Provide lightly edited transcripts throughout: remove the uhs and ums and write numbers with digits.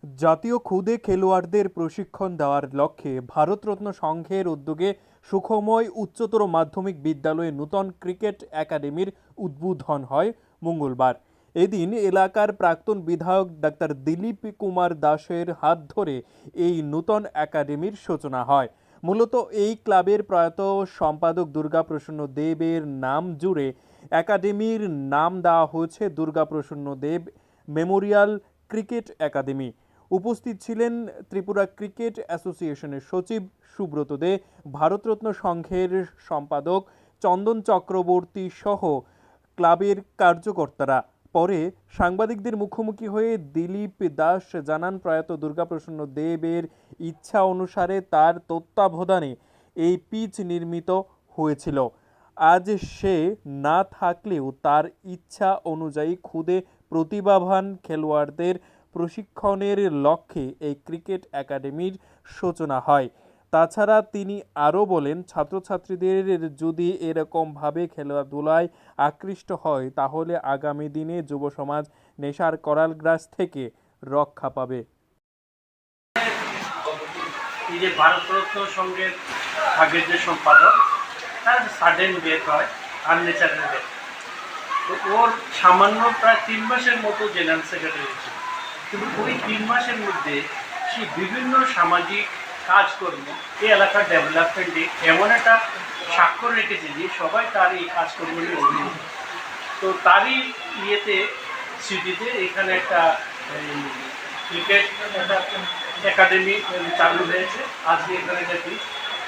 জাতীয় খুদে খেলোয়াড়দের প্রশিক্ষণ দেওয়ার লক্ষ্যে ভারতরত্ন সংঘের উদ্যোগে সুখময় উচ্চতর মাধ্যমিক বিদ্যালয়ে নূতন ক্রিকেট একাডেমির উদ্বোধন হয় মঙ্গলবার। এদিন এলাকার প্রাক্তন বিধায়ক ডাক্তার দিলীপ কুমার দাসের হাত ধরে এই নূতন একাডেমির সূচনা হয়। মূলত এই ক্লাবের প্রয়াত সম্পাদক দুর্গাপ্রসন্ন দেবের নাম জুড়ে একাডেমির নাম দেওয়া হয়েছে দুর্গাপ্রসন্ন দেব মেমোরিয়াল ক্রিকেট একাডেমি। উপস্থিত ছিলেন ত্রিপুরা ক্রিকেট অ্যাসোসিয়েশনের সচিব সুব্রত দে, ভারতরত্ন সংঘের সম্পাদক চন্দন চক্রবর্তী সহ ক্লাবের কার্যকর্তারা। পরে সাংবাদিকদের মুখোমুখি হয়ে দিলীপ দাস জানান, প্রয়াত দুর্গাপ্রসন্ন দেবের ইচ্ছা অনুসারে তার তত্ত্বাবধানে এই পিচ নির্মিত হয়েছিল। আজ সে না থাকলেও তার ইচ্ছা অনুযায়ী খুদে প্রতিভাবান খেলোয়াড়দের প্রশিক্ষণের লক্ষ্যে এই ক্রিকেট একাডেমির সূচনা হয়। তাছাড়া তিনি আরও বলেন, ছাত্রছাত্রীদের যদি এরকমভাবে খেলাধুলায় আকৃষ্ট হয় তাহলে আগামী দিনে যুব সমাজ নেশার করালগ্রাস থেকে রক্ষা পাবে। এই যে ভারতরত্ন সংঘের আগের যে সম্পাদক, তার সাডেন ডেথ হয়, আননেচারাল ডেথ। তো ওর সামান্য প্রায় 3 মাসের মতো জেনারেল সেক্রেটারি ছিল, কিন্তু ওই 3 মাসের মধ্যে সে বিভিন্ন সামাজিক কাজকর্ম এই এলাকার ডেভেলপমেন্টে এমন একটা স্বাক্ষর রেখেছে যে সবাই তার এই কাজকর্ম নিয়ে অভিযোগ। তো তারই ইয়েতে স্মৃতিতে এখানে একটা ক্রিকেট একাডেমি চালু হয়েছে। আজকে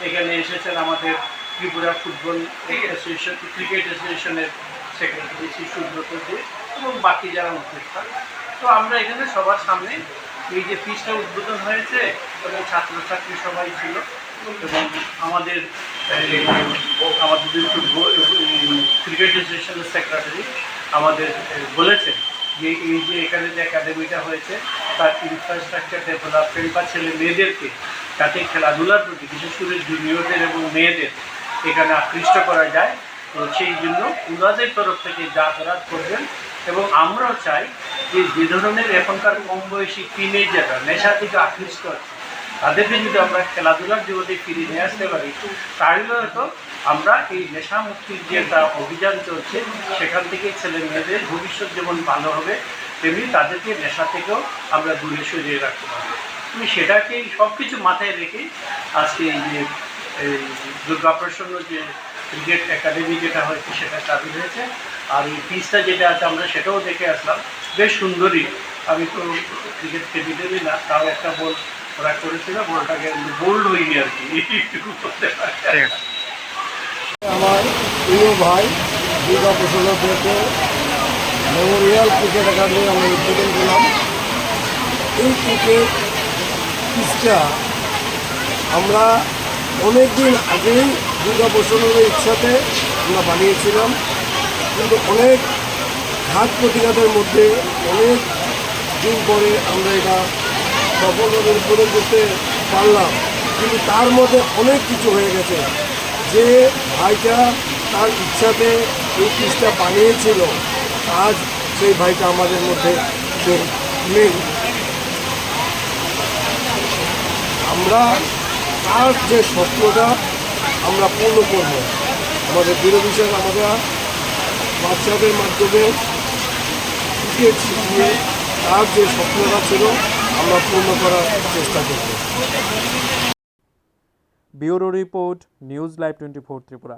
এখানে এসেছেন আমাদের ত্রিপুরা ফুটবল অ্যাসোসিয়েশন, ক্রিকেট অ্যাসোসিয়েশনের সেক্রেটারি শ্রী সুব্রত দে এবং বাকি যারা উপস্থিত। তো আমরা এখানে সবার সামনে এই যে পিচটা উদ্বোধন হয়েছে এবং ছাত্রছাত্রী সবাই ছিল এবং আমাদের ফুটবল ক্রিকেট অ্যাসোসিয়েশনের সেক্রেটারি আমাদের বলেছেন যে এই যে এখানে যে একাডেমিটা হয়েছে তার ইনফ্রাস্ট্রাকচার ডেভেলপমেন্ট বা ছেলে মেয়েদেরকে যাতে খেলাধুলার প্রতি বিশেষ করে জুনিয়রদের এবং মেয়েদের এখানে আকৃষ্ট করা যায়, তো সেই জন্য ওনাদের তরফ থেকে যা করার করবেন। এবং আমরাও চাই যে ধরনের এখনকার কম বয়সী টিনেজাররা নেশা থেকে আকৃষ্ট আছে তাদেরকে যদি আমরা খেলাধুলার জগতে ফিরিয়ে নিয়ে আসতে পারি তাহলে হয়তো আমরা এই নেশা মুক্তির যে একটা অভিযান চলছে সেখান থেকে ছেলে মেয়েদের ভবিষ্যৎ যেমন ভালো হবে তেমনি তাদেরকে নেশা থেকেও আমরা দূরে সরিয়ে রাখতে পারবো। তুমি সেটাকেই সব কিছু মাথায় রেখেই আজকে এই যে দুর্গাপ্রসন্ন যে ক্রিকেট একাডেমি যেটা হয়েছে সেটা চালু হয়েছে। আর এই পিচটা যেটা আছে আমরা সেটাও দেখে আসলাম, বেশ সুন্দরই। আমি তো ক্রিকেট খেলিনি না, তাও একটা বল ওরা করেছিল, বলটাকে বোল্ড হয়নি আর কি, এইটুকু করতে পারে। আমার প্রিয় ভাই দুর্গাপ্রসন্ন দেবকে মেমোরিয়াল ক্রিকেট একাডেমি আমরা উদ্বোধন করলাম। এই ক্রিকেট পিচটা আমরা অনেক দিন আগেই দুর্গাপ্রসন্নের ইচ্ছাতে আমরা বানিয়েছিলাম, কিন্তু অনেক ঘাত প্রতিঘাতের মধ্যে অনেক দিন পরে আমরা এটা সফলভাবে উদ্বোধন করতে পারলাম। কিন্তু তার মধ্যে অনেক কিছু হয়ে গেছে। যে ভাইটা তার ইচ্ছাতে এই পিচটা বানিয়েছিল আজ সেই ভাইটা আমাদের মধ্যে নেই। আমরা তার যে স্বপ্নটা আমরা পূর্ণ করব, আমাদের দৃঢ় বিশ্বাস আমরা বাচ্চাদের মাধ্যমে ক্রিকেট শিখিয়ে তার যে স্বপ্নটা ছিল আমরা পূর্ণ করার চেষ্টা করব। Bureau report, news live 24 Tripura.